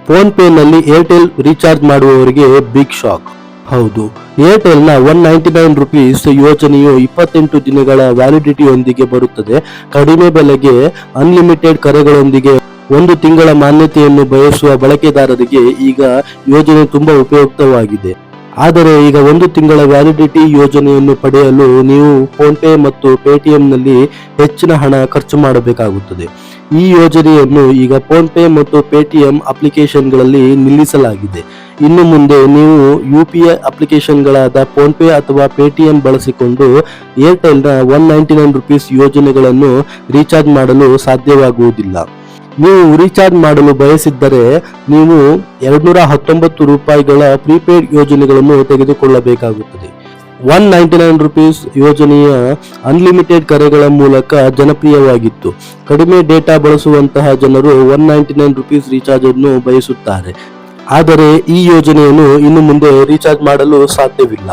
Phone pay ನಲ್ಲಿ Airtel recharge ಮಾಡುವವರಿಗೆ big shock. ಹೌದು, ಏರ್ಟೆಲ್ ನ 199 ರುಪೀಸ್ ಯೋಜನೆಯು 28 ದಿನಗಳ ವ್ಯಾಲಿಡಿಟಿಯೊಂದಿಗೆ ಬರುತ್ತದೆ. ಕಡಿಮೆ ಬೆಲೆಗೆ ಅನ್ಲಿಮಿಟೆಡ್ ಕರೆಗಳೊಂದಿಗೆ 1 ತಿಂಗಳ ಮಾನ್ಯತೆಯನ್ನು ಬಯಸುವ ಬಳಕೆದಾರರಿಗೆ ಈಗ ಯೋಜನೆ ತುಂಬಾ ಉಪಯುಕ್ತವಾಗಿದೆ. ಆದರೆ ಈಗ 1 ತಿಂಗಳ ವ್ಯಾಲಿಡಿಟಿ ಯೋಜನೆಯನ್ನು ಪಡೆಯಲು ನೀವು ಫೋನ್ ಪೇ ಮತ್ತು ಪೇಟಿಎಂ ನಲ್ಲಿ ಹೆಚ್ಚಿನ ಹಣ ಖರ್ಚು ಮಾಡಬೇಕಾಗುತ್ತದೆ. ಈ ಯೋಜನೆಯನ್ನು ಈಗ ಫೋನ್ ಪೇ ಮತ್ತು ಪೇಟಿಎಂ ಅಪ್ಲಿಕೇಶನ್ಗಳಲ್ಲಿ ನಿಲ್ಲಿಸಲಾಗಿದೆ. ಇನ್ನು ಮುಂದೆ ನೀವು UPI ಅಪ್ಲಿಕೇಶನ್ಗಳಾದ ಫೋನ್ ಪೇ ಅಥವಾ ಪೇಟಿಎಂ ಬಳಸಿಕೊಂಡು ಏರ್ಟೆಲ್ನ 199 ರುಪೀಸ್ ಯೋಜನೆಗಳನ್ನು ರೀಚಾರ್ಜ್ ಮಾಡಲು ಸಾಧ್ಯವಾಗುವುದಿಲ್ಲ. ನೀವು ರೀಚಾರ್ಜ್ ಮಾಡಲು ಬಯಸಿದ್ದರೆ ನೀವು 219 ರೂಪಾಯಿಗಳ ಪ್ರೀಪೇಡ್ ಯೋಜನೆಗಳನ್ನು ತೆಗೆದುಕೊಳ್ಳಬೇಕಾಗುತ್ತದೆ. 199 ರುಪೀಸ್ ಯೋಜನೆಯ ಅನ್ಲಿಮಿಟೆಡ್ ಕರೆಗಳ ಮೂಲಕ ಜನಪ್ರಿಯವಾಗಿತ್ತು. ಕಡಿಮೆ ಡೇಟಾ ಬಳಸುವಂತಹ ಜನರು 199 ರುಪೀಸ್ ರೀಚಾರ್ಜ್ ಅನ್ನು ಬಯಸುತ್ತಾರೆ. ಆದರೆ ಈ ಯೋಜನೆಯನ್ನು ಇನ್ನು ಮುಂದೆ ರೀಚಾರ್ಜ್ ಮಾಡಲು ಸಾಧ್ಯವಿಲ್ಲ.